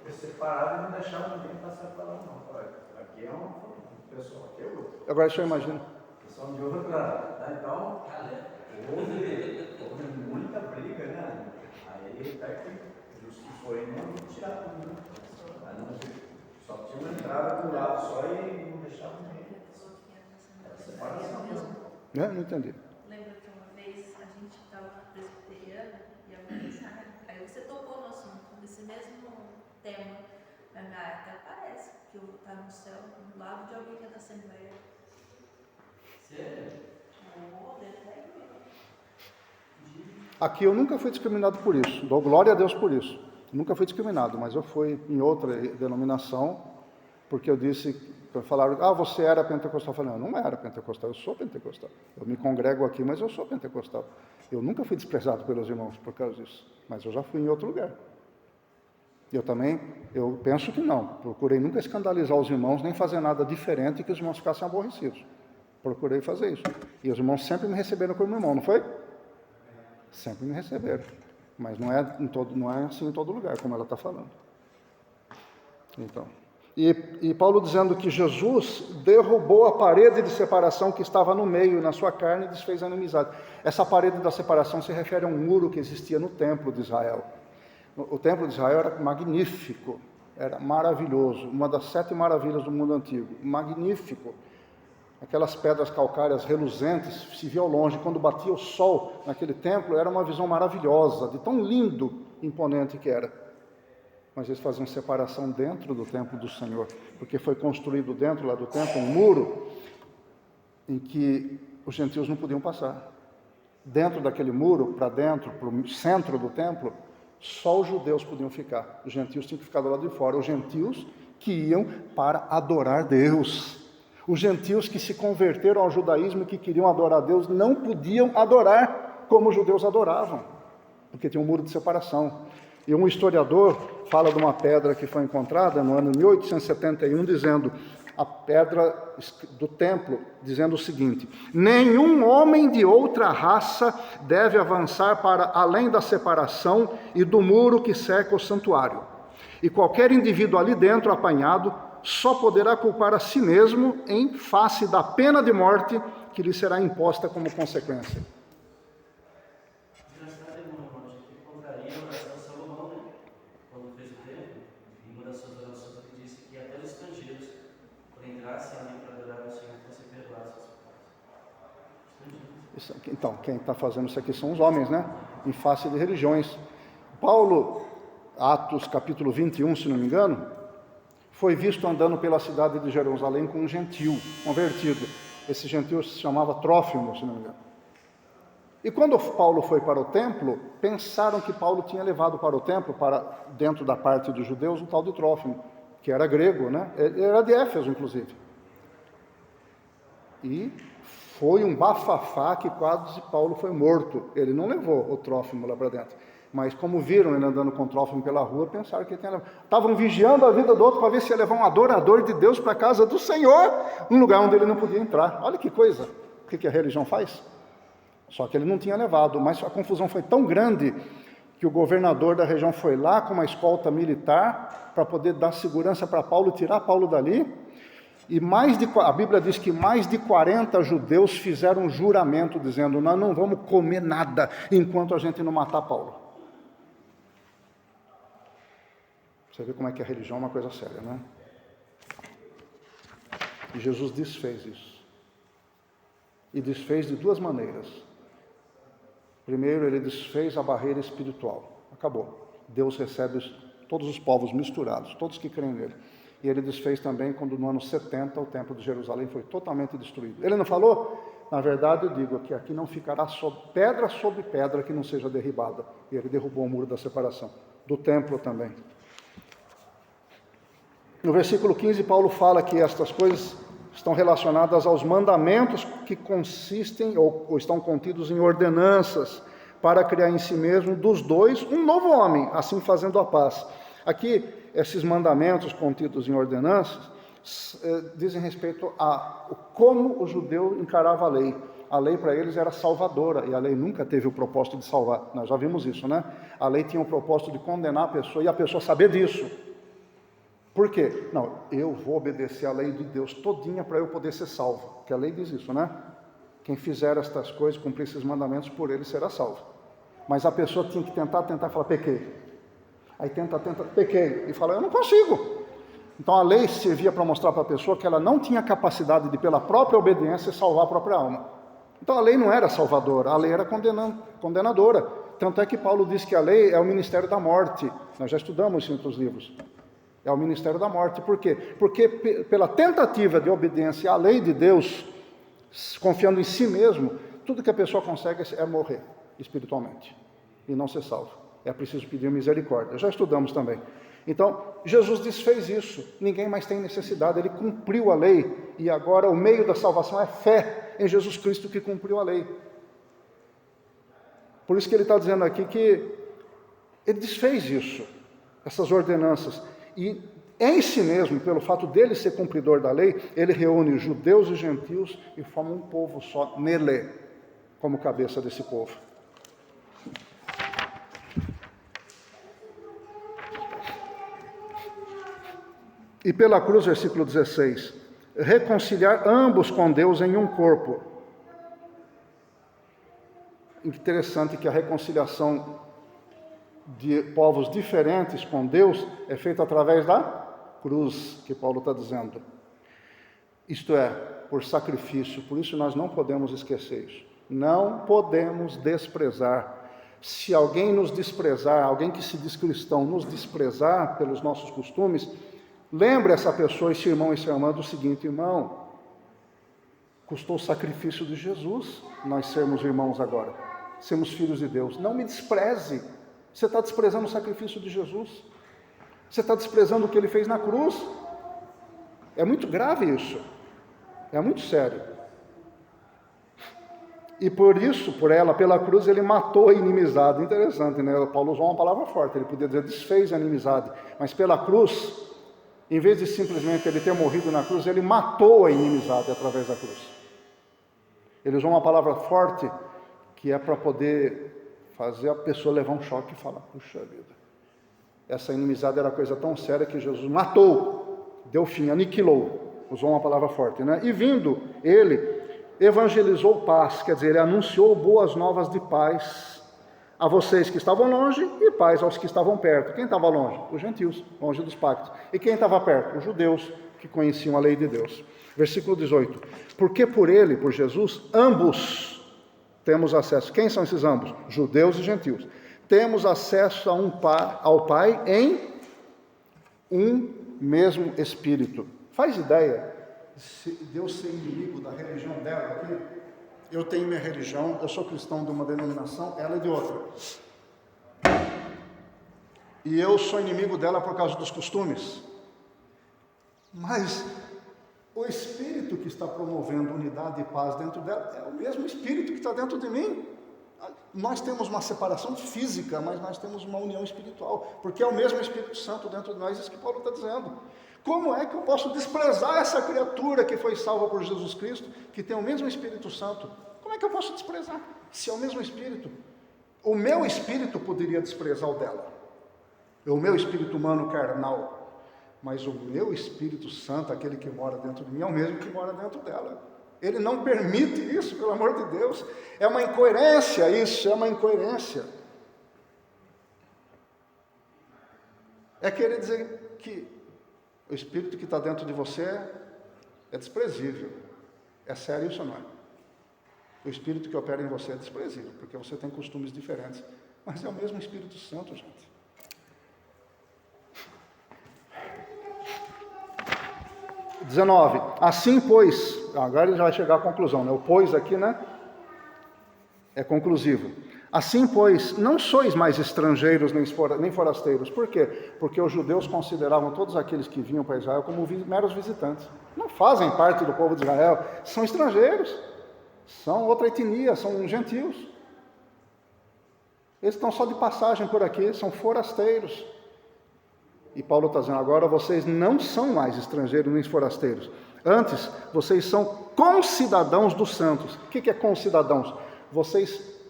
Foi separado e não deixava ninguém passar para lá, não. Aqui é um pessoal, aqui é outro. Agora isso eu imagino. Pessoal de outro lado. Então, houve muita briga, né? Aí até que os que foram não tiraram, né? Só tinha uma entrada do lado só e não deixava ninguém. Era separação mesmo. Não entendi. Lembra que uma vez a gente estava na presbiteriana e a mensagem, aí você tocou no assunto, nesse mesmo tema. Até parece que eu vou estar no céu, do lado de alguém que é da Assembleia. Sério? Aqui eu nunca fui discriminado por isso, dou glória a Deus por isso. Nunca fui discriminado, mas eu fui em outra denominação, porque eu disse, falaram, você era pentecostal. Eu falei, não era pentecostal, eu sou pentecostal. Eu me congrego aqui, mas eu sou pentecostal. Eu nunca fui desprezado pelos irmãos por causa disso, mas eu já fui em outro lugar. Eu penso que não, procurei nunca escandalizar os irmãos, nem fazer nada diferente que os irmãos ficassem aborrecidos. Procurei fazer isso. E os irmãos sempre me receberam como irmão, não foi? Sempre me receberam. Mas não é assim em todo lugar, como ela está falando. Então, e Paulo dizendo que Jesus derrubou a parede de separação que estava no meio, na sua carne, e desfez a inimizade. Essa parede da separação se refere a um muro que existia no templo de Israel. O templo de Israel era magnífico, era maravilhoso, uma das 7 maravilhas do mundo antigo, magnífico. Aquelas pedras calcárias reluzentes se via ao longe, quando batia o sol naquele templo, era uma visão maravilhosa, de tão lindo e imponente que era. Mas eles faziam separação dentro do templo do Senhor, porque foi construído dentro lá do templo um muro em que os gentios não podiam passar. Dentro daquele muro, para dentro, para o centro do templo, só os judeus podiam ficar. Os gentios tinham que ficar do lado de fora. Os gentios que iam para adorar Deus. Os gentios que se converteram ao judaísmo e que queriam adorar a Deus não podiam adorar como os judeus adoravam, porque tinha um muro de separação. E um historiador fala de uma pedra que foi encontrada no ano 1871, dizendo, a pedra do templo, dizendo o seguinte: nenhum homem de outra raça deve avançar para além da separação e do muro que cerca o santuário. E qualquer indivíduo ali dentro apanhado só poderá culpar a si mesmo em face da pena de morte que lhe será imposta como consequência. Engraçado, irmão, a gente encontraria a oração de Salomão, né? Quando fez o templo, em uma das suas orações, ele disse que até os estrangeiros, por entrassem ali para adorar o Senhor, fossem perdoados seus pecados. Então, quem está fazendo isso aqui são os homens, né? Em face de religiões. Paulo, Atos capítulo 21, se não me engano, foi visto andando pela cidade de Jerusalém com um gentil convertido. Esse gentil se chamava Trófimo, se não me engano. E quando Paulo foi para o templo, pensaram que Paulo tinha levado para o templo, para dentro da parte dos judeus, um tal de Trófimo, que era grego, né? Ele era de Éfeso, inclusive. E foi um bafafá que quase Paulo foi morto. Ele não levou o Trófimo lá para dentro. Mas como viram ele andando com o Trófimo pela rua, pensaram que ele tinha levado. Estavam vigiando a vida do outro para ver se ia levar um adorador de Deus para a casa do Senhor, num lugar onde ele não podia entrar. Olha que coisa, o que a religião faz? Só que ele não tinha levado, mas a confusão foi tão grande que o governador da região foi lá com uma escolta militar para poder dar segurança para Paulo e tirar Paulo dali. E a Bíblia diz que mais de 40 judeus fizeram um juramento dizendo: nós não vamos comer nada enquanto a gente não matar Paulo. Você vê como é que a religião é uma coisa séria, né? E Jesus desfez isso. E desfez de duas maneiras. Primeiro, ele desfez a barreira espiritual. Acabou. Deus recebe todos os povos misturados, todos que creem nele. E ele desfez também quando no ano 70 o templo de Jerusalém foi totalmente destruído. Ele não falou? Na verdade eu digo que aqui não ficará pedra sobre pedra que não seja derribada. E ele derrubou o muro da separação. Do templo também. No versículo 15, Paulo fala que estas coisas estão relacionadas aos mandamentos que consistem ou estão contidos em ordenanças para criar em si mesmo dos dois um novo homem, assim fazendo a paz. Aqui, esses mandamentos contidos em ordenanças dizem respeito a como o judeu encarava a lei. A lei para eles era salvadora, e a lei nunca teve o propósito de salvar. Nós já vimos isso, né? A lei tinha o propósito de condenar a pessoa, e a pessoa saber disso. Por quê? Não, eu vou obedecer a lei de Deus todinha para eu poder ser salvo. Porque a lei diz isso, né? Quem fizer estas coisas, cumprir esses mandamentos, por ele será salvo. Mas a pessoa tinha que tentar e falar: pequei. Aí tenta, pequei. E fala: eu não consigo. Então a lei servia para mostrar para a pessoa que ela não tinha capacidade de, pela própria obediência, salvar a própria alma. Então a lei não era salvadora, a lei era condenadora. Tanto é que Paulo diz que a lei é o ministério da morte. Nós já estudamos isso em outros livros. É o ministério da morte. Por quê? Porque pela tentativa de obediência à lei de Deus, confiando em si mesmo, tudo que a pessoa consegue é morrer espiritualmente e não ser salvo. É preciso pedir misericórdia. Já estudamos também. Então, Jesus desfez isso. Ninguém mais tem necessidade. Ele cumpriu a lei. E agora o meio da salvação é fé em Jesus Cristo que cumpriu a lei. Por isso que ele está dizendo aqui que ele desfez isso, essas ordenanças. E em si mesmo, pelo fato dele ser cumpridor da lei, ele reúne judeus e gentios e forma um povo só nele, como cabeça desse povo. E pela cruz, versículo 16, reconciliar ambos com Deus em um corpo. Interessante que a reconciliação de povos diferentes com Deus é feita através da cruz, que Paulo está dizendo. Isto é, por sacrifício. Por isso nós não podemos esquecer isso. Não podemos desprezar. Se alguém nos desprezar, alguém que se diz cristão, nos desprezar pelos nossos costumes, lembre essa pessoa, esse irmão e essa irmã, do seguinte: irmão, custou o sacrifício de Jesus nós sermos irmãos agora, sermos filhos de Deus. Não me despreze. Você está desprezando o sacrifício de Jesus. Você está desprezando o que ele fez na cruz. É muito grave isso. É muito sério. E por isso, pela cruz, ele matou a inimizade. Interessante, né? Paulo usou uma palavra forte. Ele podia dizer desfez a inimizade. Mas pela cruz, em vez de simplesmente ele ter morrido na cruz, ele matou a inimizade através da cruz. Ele usou uma palavra forte que é para poder fazer a pessoa levar um choque e falar: puxa vida, essa inimizade era coisa tão séria que Jesus matou, deu fim, aniquilou. Usou uma palavra forte, né? E vindo, ele evangelizou paz, quer dizer, ele anunciou boas novas de paz a vocês que estavam longe e paz aos que estavam perto. Quem estava longe? Os gentios, longe dos pactos. E quem estava perto? Os judeus, que conheciam a lei de Deus. Versículo 18. Porque por ele, por Jesus, ambos temos acesso. Quem são esses ambos? Judeus e gentios. Temos acesso ao Pai em um mesmo Espírito. Faz ideia se Deus ser inimigo da religião dela aqui? Eu tenho minha religião, eu sou cristão de uma denominação, ela é de outra. E eu sou inimigo dela por causa dos costumes. Mas o Espírito que está promovendo unidade e paz dentro dela é o mesmo Espírito que está dentro de mim. Nós temos uma separação física, mas nós temos uma união espiritual, porque é o mesmo Espírito Santo dentro de nós, isso que Paulo está dizendo. Como é que eu posso desprezar essa criatura que foi salva por Jesus Cristo, que tem o mesmo Espírito Santo? Como é que eu posso desprezar, se é o mesmo Espírito? O meu espírito poderia desprezar o dela, o meu espírito humano carnal, mas o meu Espírito Santo, aquele que mora dentro de mim, é o mesmo que mora dentro dela. Ele não permite isso, pelo amor de Deus. É uma incoerência isso, é uma incoerência. É querer dizer que o Espírito que está dentro de você é desprezível. É sério isso ou não é? O Espírito que opera em você é desprezível, porque você tem costumes diferentes. Mas é o mesmo Espírito Santo, gente. XIX. Assim, pois, agora ele já vai chegar à conclusão, né? O pois aqui, né? É conclusivo. Assim, pois, não sois mais estrangeiros nem forasteiros. Por quê? Porque os judeus consideravam todos aqueles que vinham para Israel como meros visitantes. Não fazem parte do povo de Israel, são estrangeiros, são outra etnia, são gentios. Eles estão só de passagem por aqui, são forasteiros. E Paulo está dizendo, agora vocês não são mais estrangeiros nem forasteiros. Antes, vocês são concidadãos dos santos. O que é concidadãos?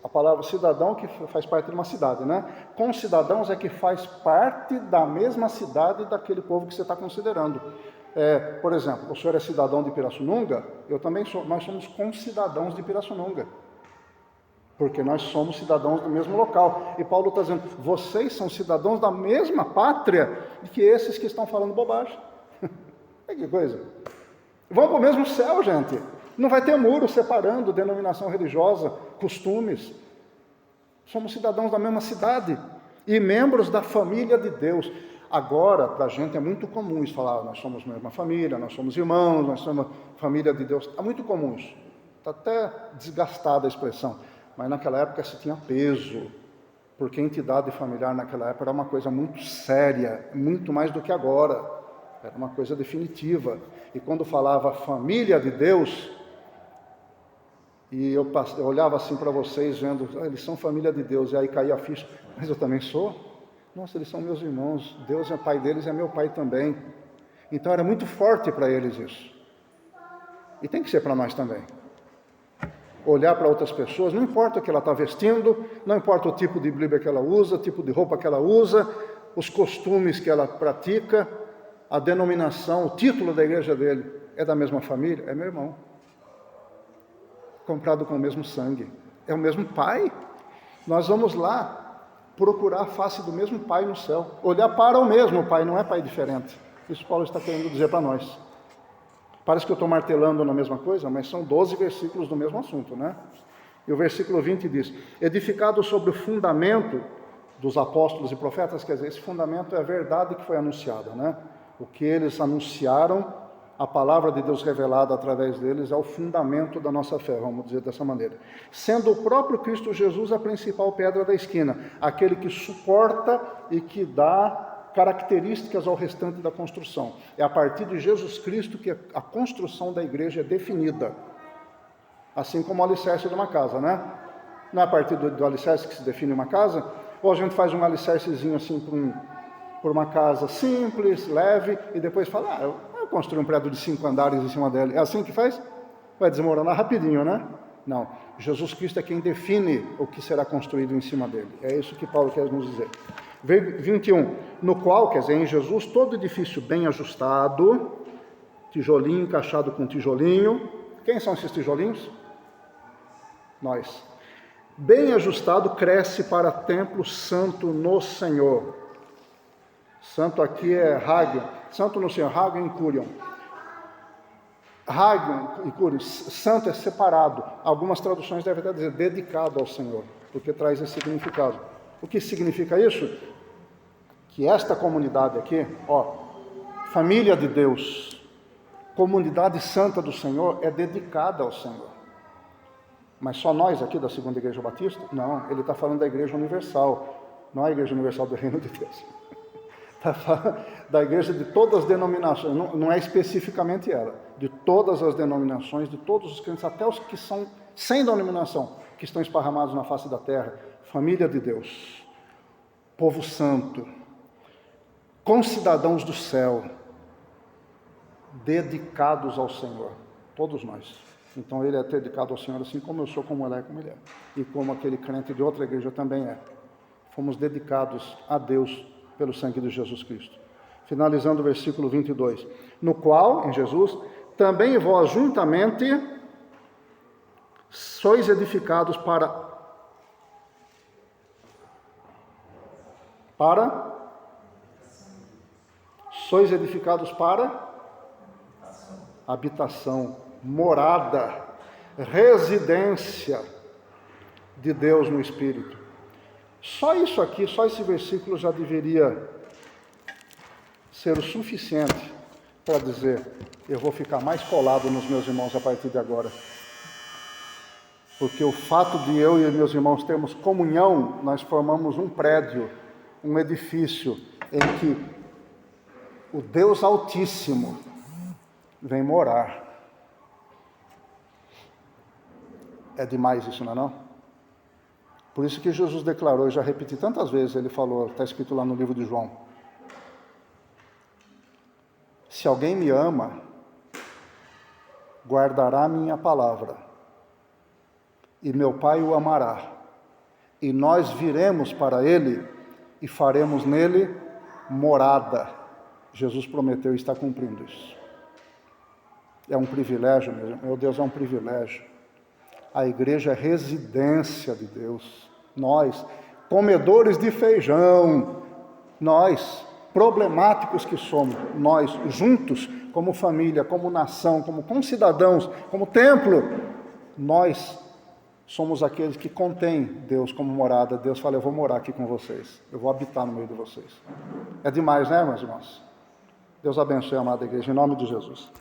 A palavra cidadão que faz parte de uma cidade, né? Concidadãos é que faz parte da mesma cidade daquele povo que você está considerando. Por exemplo, o senhor é cidadão de Pirassununga, eu também sou, nós somos concidadãos de Pirassununga. Porque nós somos cidadãos do mesmo local. E Paulo está dizendo, vocês são cidadãos da mesma pátria que esses que estão falando bobagem. Que coisa. Vão para o mesmo céu, gente. Não vai ter muro separando denominação religiosa, costumes. Somos cidadãos da mesma cidade e membros da família de Deus. Agora, para a gente é muito comum isso, falar, nós somos a mesma família, nós somos irmãos, nós somos família de Deus. É muito comum isso. Está até desgastada a expressão. Mas naquela época se tinha peso, porque a entidade familiar naquela época era uma coisa muito séria, muito mais do que agora, era uma coisa definitiva. E quando falava família de Deus, e eu olhava assim para vocês, vendo, eles são família de Deus, e aí caía a ficha, mas eu também sou? Nossa, eles são meus irmãos, Deus é pai deles, é meu pai também. Então era muito forte para eles isso. E tem que ser para nós também. Olhar para outras pessoas, não importa o que ela está vestindo, não importa o tipo de Bíblia que ela usa, o tipo de roupa que ela usa, os costumes que ela pratica, a denominação, o título da igreja dele, é da mesma família? É meu irmão. Comprado com o mesmo sangue. É o mesmo pai. Nós vamos lá procurar a face do mesmo pai no céu. Olhar para o mesmo pai, não é pai diferente. Isso Paulo está querendo dizer para nós. Parece que eu estou martelando na mesma coisa, mas são 12 versículos do mesmo assunto, né? E o versículo 20 diz, edificado sobre o fundamento dos apóstolos e profetas, quer dizer, esse fundamento é a verdade que foi anunciada, né? O que eles anunciaram, a palavra de Deus revelada através deles é o fundamento da nossa fé, vamos dizer dessa maneira. Sendo o próprio Cristo Jesus a principal pedra da esquina, aquele que suporta e que dá características ao restante da construção. É a partir de Jesus Cristo que a construção da igreja é definida. Assim como o alicerce de uma casa, né? Não é a partir do alicerce que se define uma casa? Ou a gente faz um alicercezinho assim por uma casa simples, leve, e depois fala, eu construí um prédio de 5 andares em cima dele. É assim que faz? Vai desmoronar rapidinho, né? Não. Jesus Cristo é quem define o que será construído em cima dele. É isso que Paulo quer nos dizer. 21, no qual, quer dizer, em Jesus, todo edifício bem ajustado, tijolinho encaixado com tijolinho. Quem são esses tijolinhos? Nós. Bem ajustado, cresce para templo santo no Senhor. Santo aqui é Hagion. Santo no Senhor, Hagion e Curion. Hagion e Curion, santo é separado. Algumas traduções devem até dizer dedicado ao Senhor, porque traz esse significado. O que significa isso? Que esta comunidade aqui, família de Deus, comunidade santa do Senhor, é dedicada ao Senhor. Mas só nós aqui da Segunda Igreja Batista? Não, ele está falando da Igreja Universal, não é a Igreja Universal do Reino de Deus. Está falando da igreja de todas as denominações, não é especificamente ela, de todas as denominações, de todos os crentes, até os que são sem denominação, que estão esparramados na face da terra. Família de Deus, povo santo, concidadãos do céu, dedicados ao Senhor, todos nós. Então ele é dedicado ao Senhor assim como eu sou, como ela é, como ele é. E como aquele crente de outra igreja também é. Fomos dedicados a Deus pelo sangue de Jesus Cristo. Finalizando o versículo 22. No qual, em Jesus, também vós juntamente sois edificados sois edificados para habitação, morada, residência de Deus no Espírito. Só isso aqui, só esse versículo já deveria ser o suficiente para dizer: eu vou ficar mais colado nos meus irmãos a partir de agora. Porque o fato de eu e meus irmãos termos comunhão, nós formamos um prédio, um edifício em que o Deus Altíssimo vem morar. É demais isso, não é não? Por isso que Jesus declarou, eu já repeti tantas vezes, ele falou, está escrito lá no livro de João: se alguém me ama, guardará a minha palavra, e meu Pai o amará, e nós viremos para ele e faremos nele morada. Jesus prometeu e está cumprindo isso. É um privilégio, meu Deus, é um privilégio. A igreja é residência de Deus. Nós, comedores de feijão, nós, problemáticos que somos, nós juntos, como família, como nação, como concidadãos, como templo, nós somos aqueles que contêm Deus como morada. Deus fala: eu vou morar aqui com vocês, eu vou habitar no meio de vocês. É demais, né, meus irmãos? Deus abençoe a amada igreja, em nome de Jesus.